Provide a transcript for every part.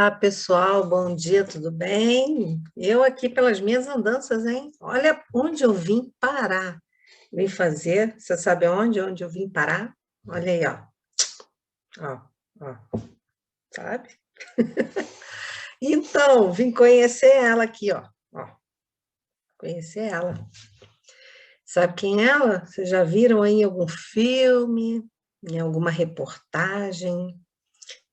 Olá, pessoal, bom dia, tudo bem? Eu aqui pelas minhas andanças, hein? Olha onde eu vim parar. Vim fazer, você sabe onde eu vim parar? Olha aí, ó. Ó, ó, sabe? Então, vim conhecer ela aqui, ó. Conhecer ela. Sabe quem é ela? Vocês já viram aí em algum filme, em alguma reportagem?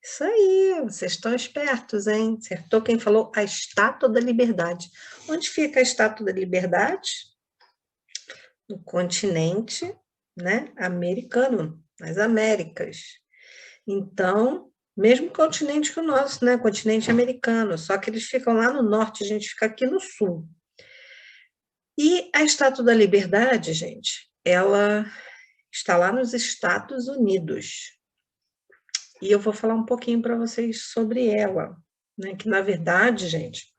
Isso aí, vocês estão espertos, hein? Acertou quem falou a Estátua da Liberdade. Onde fica a Estátua da Liberdade? No continente, né, americano, nas Américas. Então, mesmo continente que o nosso, né, continente americano, só que eles ficam lá no norte, a gente fica aqui no sul. E a Estátua da Liberdade, gente, ela está lá nos Estados Unidos. E eu vou falar um pouquinho para vocês sobre ela, né? Que, na verdade, gente,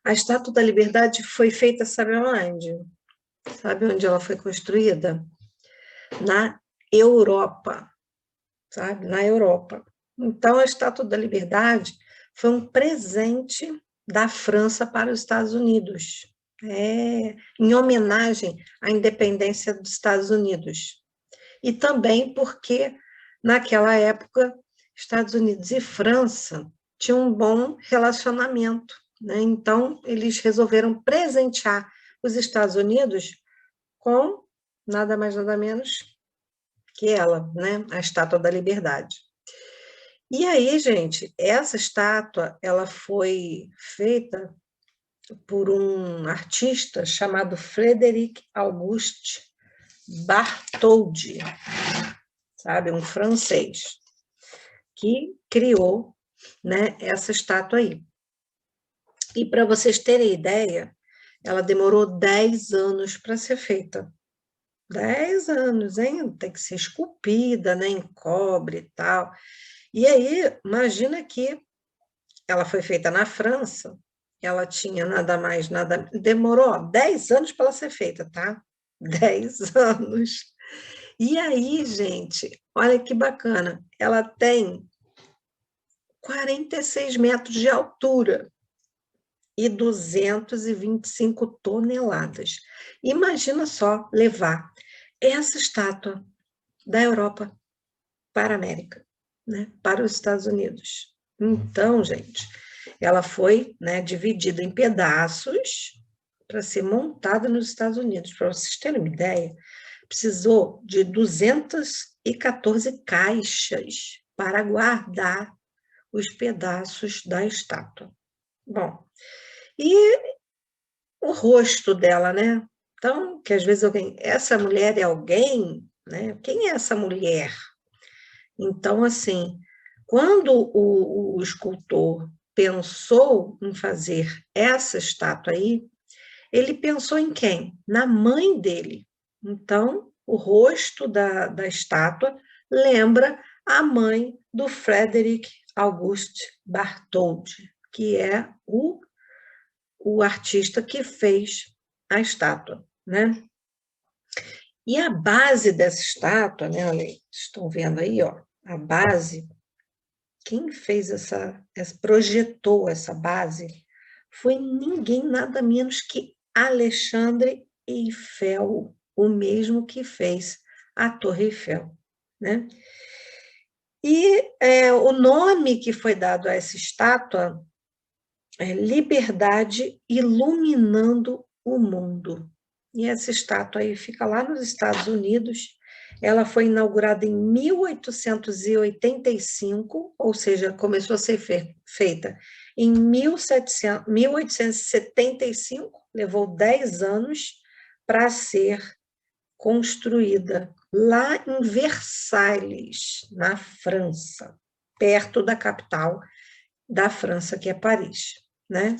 a Estátua da Liberdade foi feita, sabe onde? Sabe onde ela foi construída? Na Europa, sabe? Na Europa. Então, a Estátua da Liberdade foi um presente da França para os Estados Unidos, em homenagem à independência dos Estados Unidos. E também porque, naquela época, Estados Unidos e França tinham um bom relacionamento, né? Então, eles resolveram presentear os Estados Unidos com nada mais, nada menos que ela, né? A Estátua da Liberdade. E aí, gente, essa estátua, ela foi feita por um artista chamado Frédéric Auguste Bartholdi, sabe, um francês, que criou, né, essa estátua aí. E para vocês terem ideia, ela demorou 10 anos para ser feita. 10 anos, hein? Tem que ser esculpida, né, em cobre e tal. E aí, imagina que ela foi feita na França, ela tinha nada mais, nada... Demorou 10 anos para ela ser feita, tá? 10 anos. E aí, gente, olha que bacana, ela tem 46 metros de altura e 225 toneladas. Imagina só levar essa estátua da Europa para a América, né, para os Estados Unidos. Então, gente, ela foi, né, dividida em pedaços para ser montada nos Estados Unidos. Para vocês terem uma ideia, precisou de 214 caixas para guardar os pedaços da estátua. Bom, e o rosto dela, né? Então, que às vezes alguém, essa mulher é alguém, né? Quem é essa mulher? Então, assim, quando o escultor pensou em fazer essa estátua aí, ele pensou em quem? Na mãe dele. Então, o rosto da estátua lembra a mãe do Frédéric Auguste Bartholdi, que é o artista que fez a estátua, né? E a base dessa estátua, né? Olha, estão vendo aí, ó, a base. Quem fez projetou essa base foi ninguém nada menos que Alexandre Eiffel, o mesmo que fez a Torre Eiffel, né? E o nome que foi dado a essa estátua é Liberdade Iluminando o Mundo. E essa estátua aí fica lá nos Estados Unidos. Ela foi inaugurada em 1885, ou seja, começou a ser feita em 1875, levou 10 anos para ser construída lá em Versalhes, na França, perto da capital da França, que é Paris, né?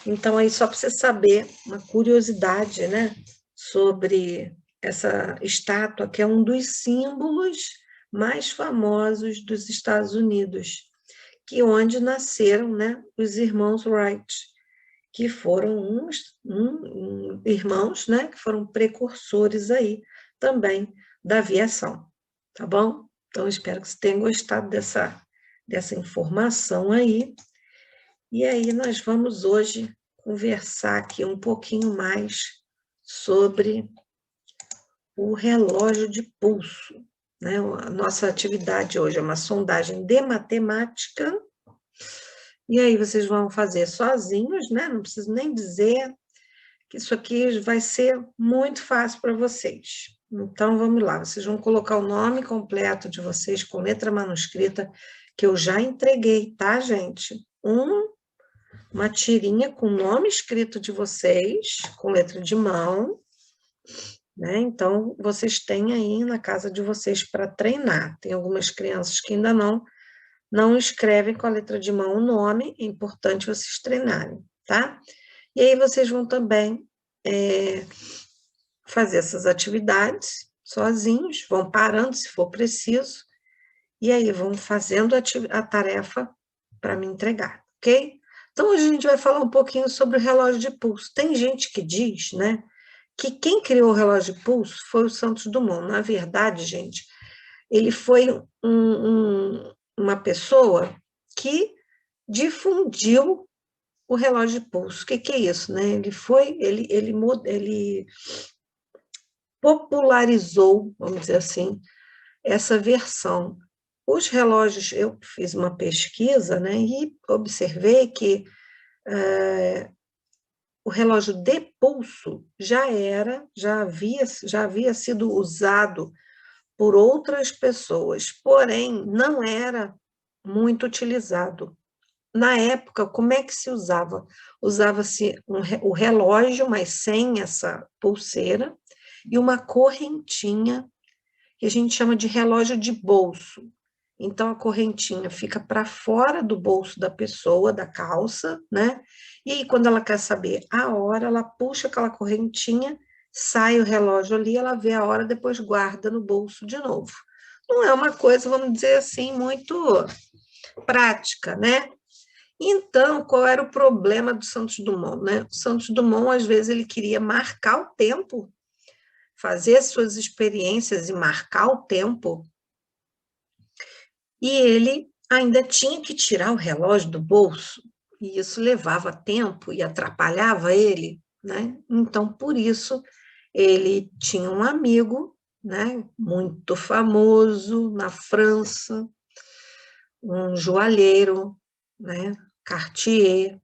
Então, aí só para você saber uma curiosidade, né, sobre essa estátua, que é um dos símbolos mais famosos dos Estados Unidos, que onde nasceram, né, os irmãos Wright, que foram irmãos, né, que foram precursores aí também da aviação, tá bom? Então, espero que você tenha gostado dessa informação aí. E aí nós vamos hoje conversar aqui um pouquinho mais sobre o relógio de pulso, né? A nossa atividade hoje é uma sondagem de matemática, e aí vocês vão fazer sozinhos, né? Não preciso nem dizer que isso aqui vai ser muito fácil para vocês. Então, vamos lá, vocês vão colocar o nome completo de vocês com letra manuscrita, que eu já entreguei, tá, gente? Uma tirinha com o nome escrito de vocês, com letra de mão, né? Então, vocês têm aí na casa de vocês para treinar. Tem algumas crianças que ainda não escrevem com a letra de mão o nome, é importante vocês treinarem, tá? E aí vocês vão também fazer essas atividades sozinhos, vão parando se for preciso, e aí vão fazendo a tarefa para me entregar, ok? Então, hoje a gente vai falar um pouquinho sobre o relógio de pulso. Tem gente que diz, né, que quem criou o relógio de pulso foi o Santos Dumont. Na verdade, gente, ele foi uma pessoa que difundiu o relógio de pulso. O que é isso, né? Ele popularizou, vamos dizer assim, essa versão. Os relógios, eu fiz uma pesquisa, né, e observei que o relógio de pulso já havia sido usado por outras pessoas, porém não era muito utilizado. Na época, como é que se usava? Usava-se o relógio, mas sem essa pulseira, e uma correntinha, que a gente chama de relógio de bolso. Então, a correntinha fica para fora do bolso da pessoa, da calça, né? E aí, quando ela quer saber a hora, ela puxa aquela correntinha, sai o relógio ali, ela vê a hora, depois guarda no bolso de novo. Não é uma coisa, vamos dizer assim, muito prática, né? Então, qual era o problema do Santos Dumont, né? O Santos Dumont, às vezes, ele queria marcar o tempo, fazer suas experiências e marcar o tempo, e ele ainda tinha que tirar o relógio do bolso, e isso levava tempo e atrapalhava ele, né? Então, por isso, ele tinha um amigo, né, muito famoso na França, um joalheiro, né, Cartier,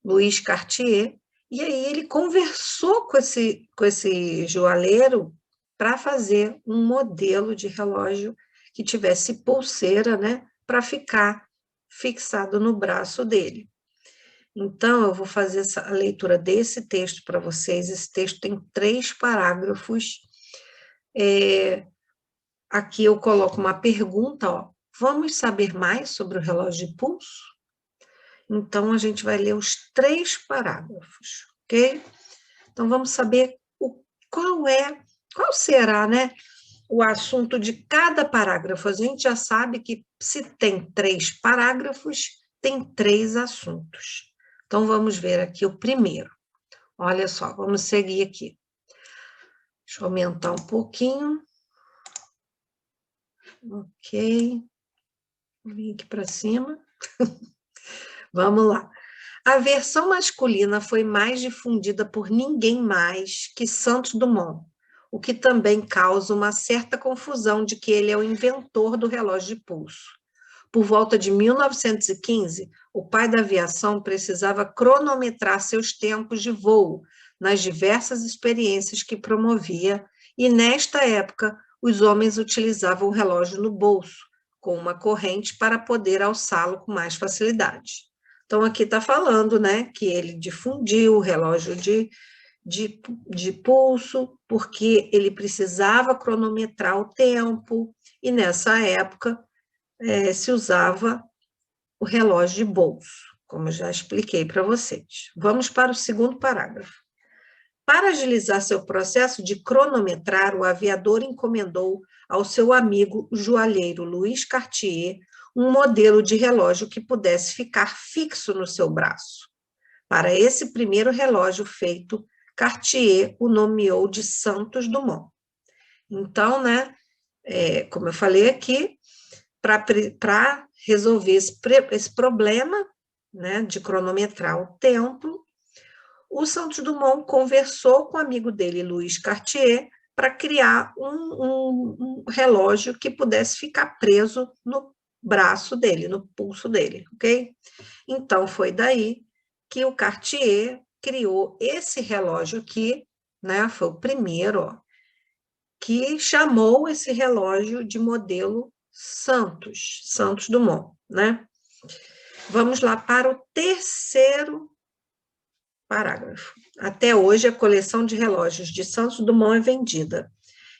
Louis Cartier, e aí ele conversou com esse joalheiro para fazer um modelo de relógio que tivesse pulseira, né, para ficar fixado no braço dele. Então, eu vou fazer a leitura desse texto para vocês. Esse texto tem 3 parágrafos. Aqui eu coloco uma pergunta, ó. Vamos saber mais sobre o relógio de pulso? Então, a gente vai ler os 3 parágrafos, ok? Então, vamos saber qual será, né, o assunto de cada parágrafo. A gente já sabe que se tem 3 parágrafos, tem 3 assuntos. Então, vamos ver aqui o primeiro. Olha só, vamos seguir aqui. Deixa eu aumentar um pouquinho. Ok. Vim aqui para cima. Vamos lá. A versão masculina foi mais difundida por ninguém mais que Santos Dumont, o que também causa uma certa confusão de que ele é o inventor do relógio de pulso. Por volta de 1915, o pai da aviação precisava cronometrar seus tempos de voo nas diversas experiências que promovia, e nesta época os homens utilizavam o relógio no bolso, com uma corrente para poder alçá-lo com mais facilidade. Então, aqui está falando, né, que ele difundiu o relógio de pulso, porque ele precisava cronometrar o tempo, e nessa época se usava o relógio de bolso, como eu já expliquei para vocês. Vamos para o segundo parágrafo. Para agilizar seu processo de cronometrar, o aviador encomendou ao seu amigo joalheiro Louis Cartier um modelo de relógio que pudesse ficar fixo no seu braço. Para esse primeiro relógio feito, Cartier o nomeou de Santos Dumont. Então, né, como eu falei aqui, para resolver esse problema, né, de cronometrar o tempo, o Santos Dumont conversou com o amigo dele, Louis Cartier, para criar um relógio que pudesse ficar preso no braço dele, no pulso dele, ok? Então, foi daí que o Cartier criou esse relógio aqui, né? Foi o primeiro, ó, que chamou esse relógio de modelo Santos Dumont, né? Vamos lá para o terceiro parágrafo. Até hoje, a coleção de relógios de Santos Dumont é vendida.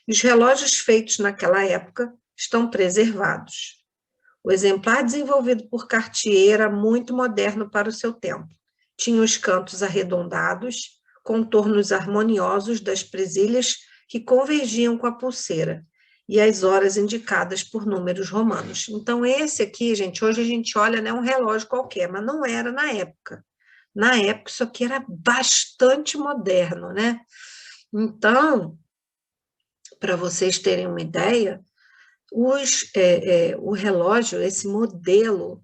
Os relógios feitos naquela época estão preservados. O exemplar desenvolvido por Cartier era muito moderno para o seu tempo. Tinha os cantos arredondados, contornos harmoniosos das presilhas que convergiam com a pulseira e as horas indicadas por números romanos. Então, esse aqui, gente, hoje a gente olha, né, um relógio qualquer, mas não era na época. Na época, isso aqui era bastante moderno, né? Então, para vocês terem uma ideia, o relógio, esse modelo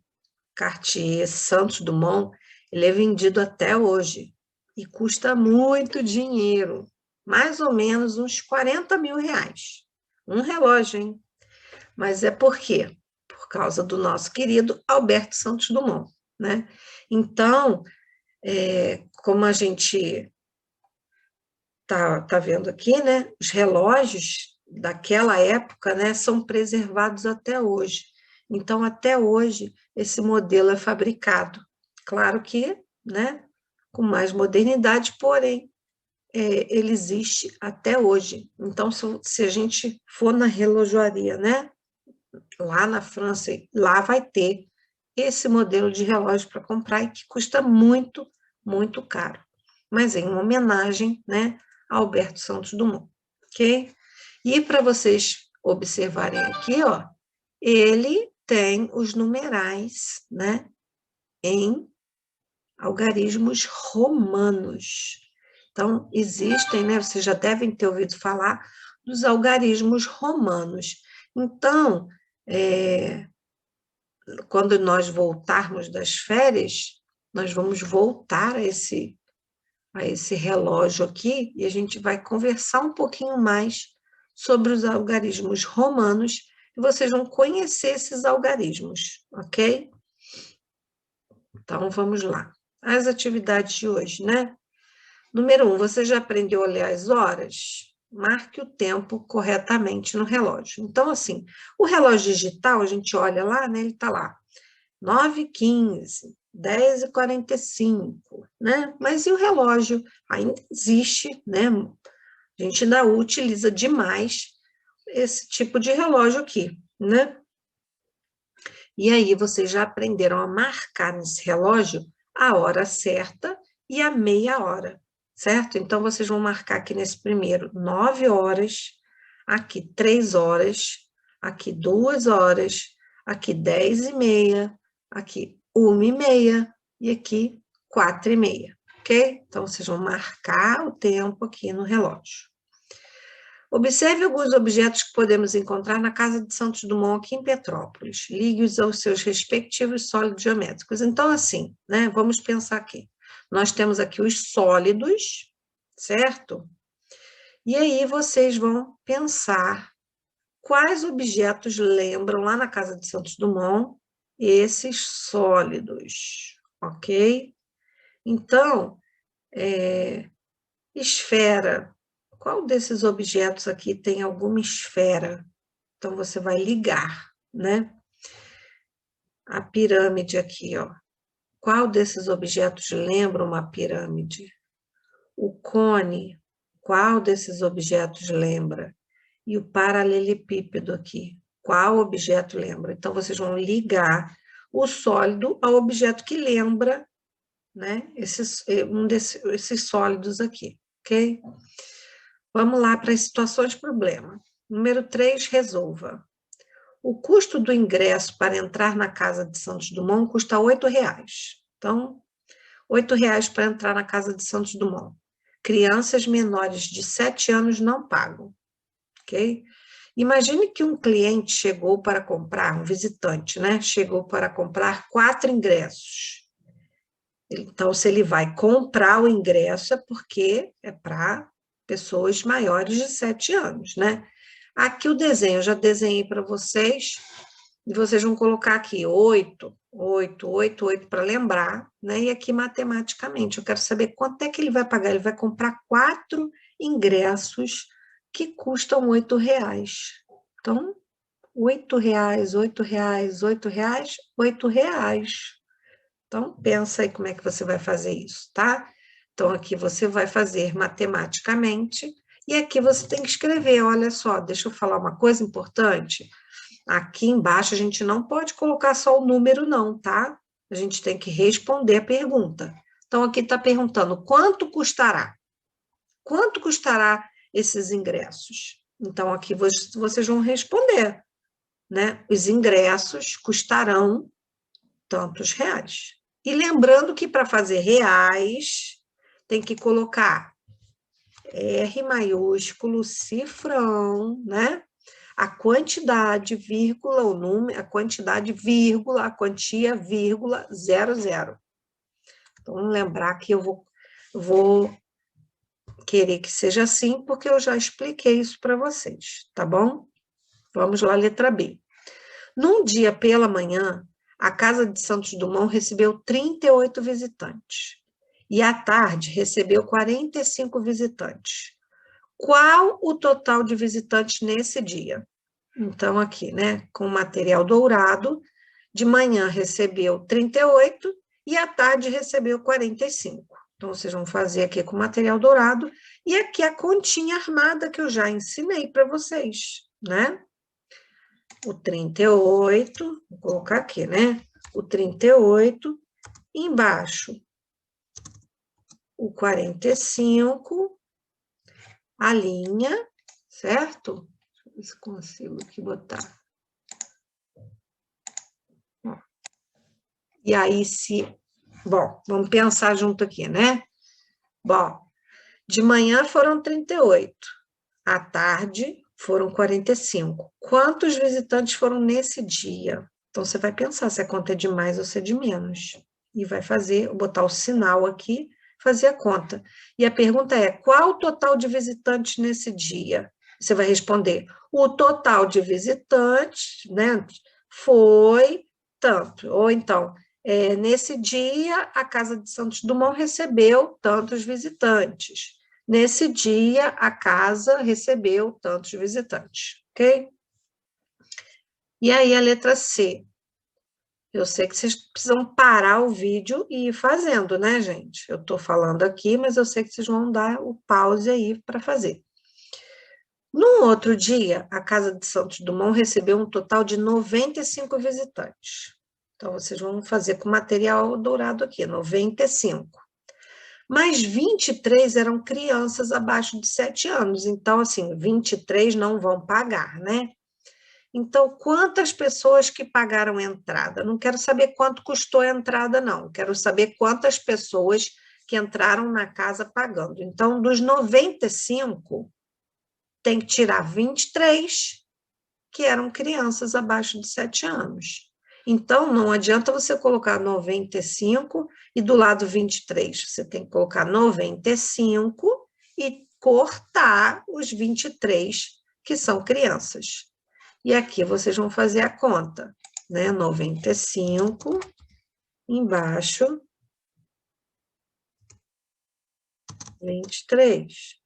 Cartier Santos Dumont, ele é vendido até hoje e custa muito dinheiro, mais ou menos uns 40 mil reais. Um relógio, hein? Mas é por quê? Por causa do nosso querido Alberto Santos Dumont, né? Então, como a gente tá vendo aqui, né? Os relógios daquela época, né, são preservados até hoje. Então, até hoje, esse modelo é fabricado. Claro que, né, com mais modernidade, porém, ele existe até hoje. Então, se a gente for na relojoaria, né, lá na França, lá vai ter esse modelo de relógio para comprar e que custa muito, muito caro. Mas em homenagem, né, a Alberto Santos Dumont, ok? E para vocês observarem aqui, ó, ele tem os numerais, né, em algarismos romanos. Então, existem, né, vocês já devem ter ouvido falar dos algarismos romanos. Então, quando nós voltarmos das férias, nós vamos voltar a esse relógio aqui e a gente vai conversar um pouquinho mais sobre os algarismos romanos e vocês vão conhecer esses algarismos, ok? Então, vamos lá. As atividades de hoje, né? Número 1, você já aprendeu a ler as horas? Marque o tempo corretamente no relógio. Então, assim, o relógio digital, a gente olha lá, né? Ele está lá, 9h15, 10h45, né? Mas e o relógio? Ainda existe, né? A gente ainda utiliza demais esse tipo de relógio aqui, né? E aí, vocês já aprenderam a marcar nesse relógio a hora certa e a meia hora, certo? Então, vocês vão marcar aqui nesse primeiro 9 horas, aqui 3 horas, aqui 2 horas, aqui 10h30, aqui 1h30 e aqui 4h30, ok? Então, vocês vão marcar o tempo aqui no relógio. Observe alguns objetos que podemos encontrar na casa de Santos Dumont, aqui em Petrópolis. Ligue-os aos seus respectivos sólidos geométricos. Então, assim, né, vamos pensar aqui. Nós temos aqui os sólidos, certo? E aí vocês vão pensar quais objetos lembram lá na casa de Santos Dumont esses sólidos, ok? Então, esfera. Qual desses objetos aqui tem alguma esfera? Então, você vai ligar, né? A pirâmide aqui, ó. Qual desses objetos lembra uma pirâmide? O cone, qual desses objetos lembra? E o paralelepípedo aqui, qual objeto lembra? Então, vocês vão ligar o sólido ao objeto que lembra, né? Esses sólidos aqui, ok? Vamos lá para as situações de problema. Número 3, resolva. O custo do ingresso para entrar na casa de Santos Dumont custa R$ 8,00. Então, R$ 8,00 para entrar na casa de Santos Dumont. Crianças menores de 7 anos não pagam, ok? Imagine que um cliente chegou para comprar, um visitante, né? Chegou para comprar 4 ingressos. Então, se ele vai comprar o ingresso, é porque é para pessoas maiores de 7 anos, né? Aqui o desenho, eu já desenhei para vocês, e vocês vão colocar aqui 8, 8, 8, 8 para lembrar, né? E aqui matematicamente, eu quero saber quanto é que ele vai pagar. Ele vai comprar 4 ingressos que custam R$8. Então, R$8, R$8, R$8, R$8. Então, pensa aí como é que você vai fazer isso, tá? Então, aqui você vai fazer matematicamente, e aqui você tem que escrever, olha só, deixa eu falar uma coisa importante. Aqui embaixo a gente não pode colocar só o número não, tá? A gente tem que responder a pergunta. Então, aqui está perguntando, quanto custará? Quanto custará esses ingressos? Então, aqui vocês vão responder, né? Os ingressos custarão tantos reais. E lembrando que para fazer reais, tem que colocar R maiúsculo, cifrão, né? A quantidade, vírgula, o número, a quantidade, vírgula, a quantia, vírgula, 00. Então, vamos lembrar que eu vou querer que seja assim, porque eu já expliquei isso para vocês, tá bom? Vamos lá, letra B. Num dia pela manhã, a Casa de Santos Dumont recebeu 38 visitantes. E à tarde recebeu 45 visitantes. Qual o total de visitantes nesse dia? Então, aqui, né, com material dourado, de manhã recebeu 38 e à tarde recebeu 45. Então, vocês vão fazer aqui com material dourado e aqui a continha armada que eu já ensinei para vocês, né? O 38, vou colocar aqui, né? O 38, embaixo o 45, a linha, certo? Deixa eu ver se consigo aqui botar. E aí, bom, vamos pensar junto aqui, né? Bom, de manhã foram 38, à tarde foram 45. Quantos visitantes foram nesse dia? Então, você vai pensar se a conta é de mais ou se é de menos. E vai botar o sinal aqui, fazer a conta. E a pergunta é, qual o total de visitantes nesse dia? Você vai responder, o total de visitantes, né, foi tanto. Ou então, nesse dia, a Casa de Santos Dumont recebeu tantos visitantes. Nesse dia, a casa recebeu tantos visitantes, ok? E aí, a letra C. Eu sei que vocês precisam parar o vídeo e ir fazendo, né, gente? Eu estou falando aqui, mas eu sei que vocês vão dar o pause aí para fazer. No outro dia, a Casa de Santos Dumont recebeu um total de 95 visitantes. Então, vocês vão fazer com material dourado aqui, 95. Mas 23 eram crianças abaixo de 7 anos. Então, assim, 23 não vão pagar, né? Então, quantas pessoas que pagaram entrada? Não quero saber quanto custou a entrada, não. Quero saber quantas pessoas que entraram na casa pagando. Então, dos 95, tem que tirar 23, que eram crianças abaixo de 7 anos. Então, não adianta você colocar 95 e do lado 23. Você tem que colocar 95 e cortar os 23, que são crianças. E aqui vocês vão fazer a conta, né? 95, embaixo, 23.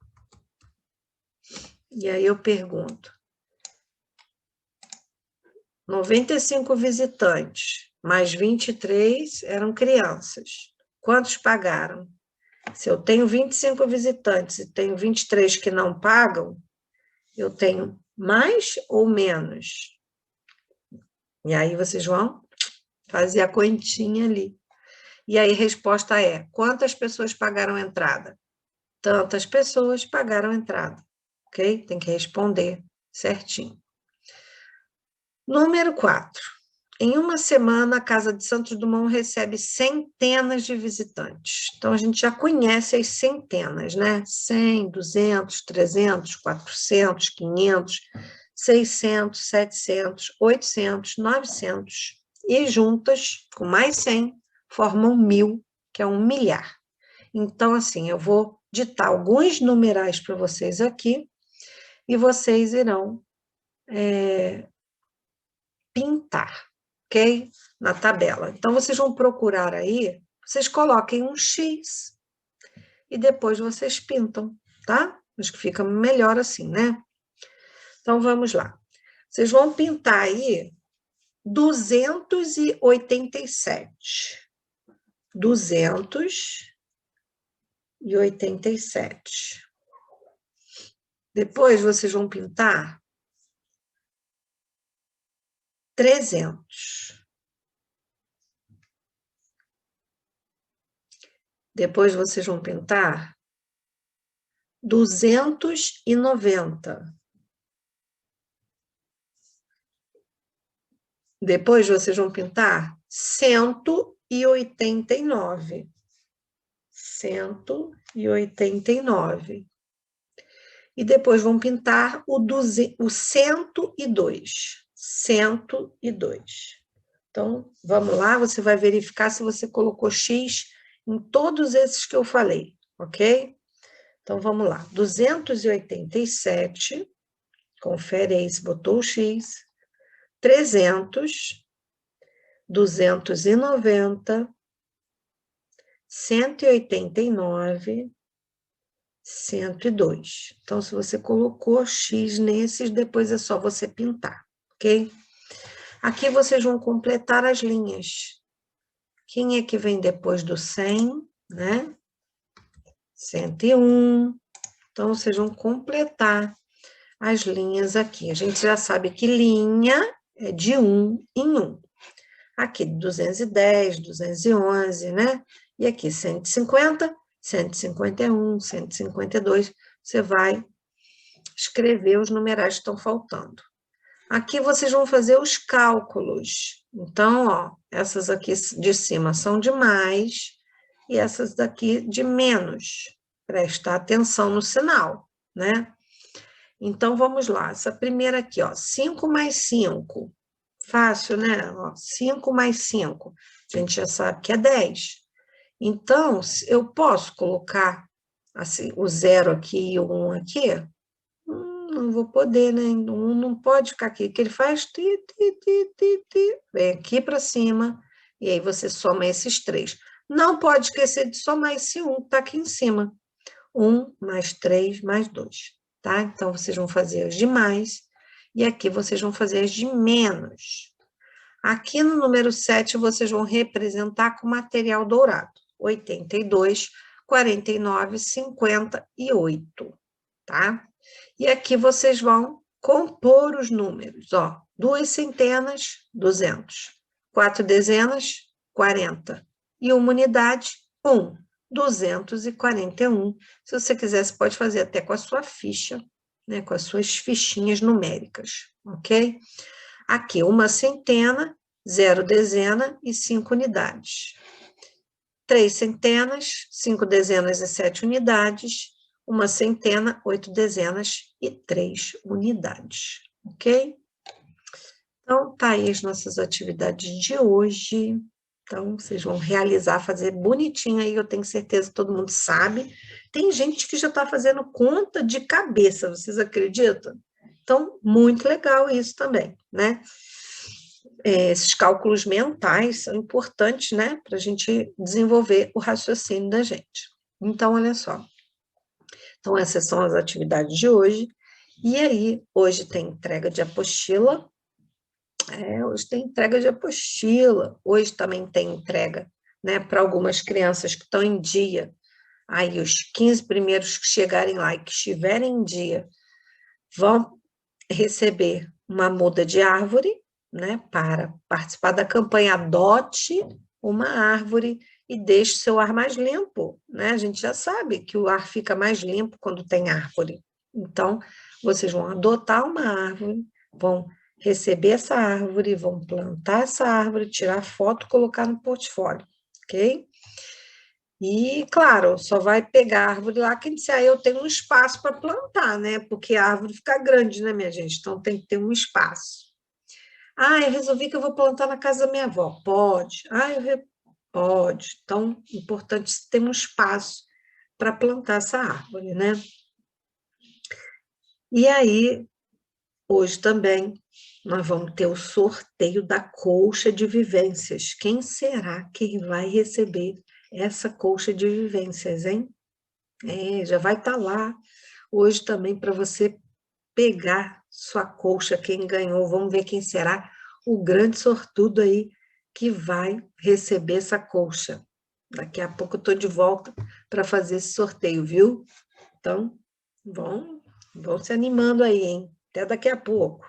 E aí eu pergunto, 95 visitantes, mais 23 eram crianças. Quantos pagaram? Se eu tenho 25 visitantes e tenho 23 que não pagam, eu tenho mais ou menos? E aí vocês vão fazer a continha ali. E aí a resposta é, quantas pessoas pagaram a entrada? Tantas pessoas pagaram a entrada, ok? Tem que responder certinho. Número 4. Em uma semana, a Casa de Santos Dumont recebe centenas de visitantes. Então, a gente já conhece as centenas, né? 100, 200, 300, 400, 500, 600, 700, 800, 900, e juntas, com mais 100, formam 1000, que é 1 milhar. Então, assim, eu vou ditar alguns numerais para vocês aqui, e vocês irão pintar, ok? Na tabela. Então, vocês vão procurar aí, vocês coloquem um X, e depois vocês pintam, tá? Acho que fica melhor assim, né? Então, vamos lá. Vocês vão pintar aí 287. 287. Depois, vocês vão pintar 300. Depois, vocês vão pintar 290. Depois, vocês vão pintar 189. 189. E depois vão pintar o 102. 102. Então, vamos lá, você vai verificar se você colocou X em todos esses que eu falei, ok? Então, vamos lá. 287, confere aí se botou o X. 300, 290, 189, 102. Então, se você colocou X nesses, depois é só você pintar, ok? Aqui vocês vão completar as linhas. Quem é que vem depois do 100, né? 101. Então, vocês vão completar as linhas aqui. A gente já sabe que linha é de 1 em 1. Aqui, 210, 211, né? E aqui, 150, 151, 152. Você vai escrever os numerais que estão faltando. Aqui vocês vão fazer os cálculos. Então, ó, essas aqui de cima são de mais e essas daqui de menos. Prestar atenção no sinal, né? Então, vamos lá. Essa primeira aqui, ó, 5 mais 5. Fácil, né? Ó, 5 mais 5. A gente já sabe que é 10. Então, eu posso colocar assim, o 0 aqui e o 1 aqui? Não vou poder, né? O 1 não pode ficar aqui, que ele faz ti. Vem aqui para cima, e aí você soma esses 3. Não pode esquecer de somar esse 1 que está aqui em cima. 1 mais 3 mais 2, tá? Então, vocês vão fazer as de mais, e aqui vocês vão fazer as de menos. Aqui no número 7, vocês vão representar com material dourado. 82, 49, 58, tá? E aqui vocês vão compor os números, ó. 2 centenas, 200. 4 dezenas, 40. E uma unidade, 1. 241. Se você quiser, você pode fazer até com a sua ficha, né? Com as suas fichinhas numéricas, ok? Aqui, uma centena, 0 dezena e 5 unidades. 3 centenas, 5 dezenas e 7 unidades. Uma centena, 8 dezenas e 3 unidades, ok? Então, tá aí as nossas atividades de hoje. Então, vocês vão realizar, fazer bonitinho aí, eu tenho certeza que todo mundo sabe. Tem gente que já está fazendo conta de cabeça, vocês acreditam? Então, muito legal isso também, né? Esses cálculos mentais são importantes, né? Para a gente desenvolver o raciocínio da gente. Então, olha só. Então, essas são as atividades de hoje. E aí, hoje tem entrega de apostila. Hoje tem entrega de apostila. Hoje também tem entrega, né, para algumas crianças que estão em dia. Aí, os 15 primeiros que chegarem lá e que estiverem em dia vão receber uma muda de árvore, né, para participar da campanha Adote uma árvore e deixe seu ar mais limpo, né? A gente já sabe que o ar fica mais limpo quando tem árvore. Então, vocês vão adotar uma árvore, vão receber essa árvore, vão plantar essa árvore, tirar foto e colocar no portfólio, ok? E, claro, só vai pegar a árvore lá quem disser, eu tenho um espaço para plantar, né? Porque a árvore fica grande, né, minha gente? Então tem que ter um espaço. Ah, eu resolvi que eu vou plantar na casa da minha avó. Pode. Pode. Então, importante ter um espaço para plantar essa árvore, né? E aí, hoje também, nós vamos ter o sorteio da colcha de vivências. Quem será que vai receber essa colcha de vivências, hein? Já vai estar lá hoje também para você pegar sua colcha, quem ganhou. Vamos ver quem será o grande sortudo aí que vai receber essa colcha. Daqui a pouco eu estou de volta para fazer esse sorteio, viu? Então, vão se animando aí, hein? Até daqui a pouco.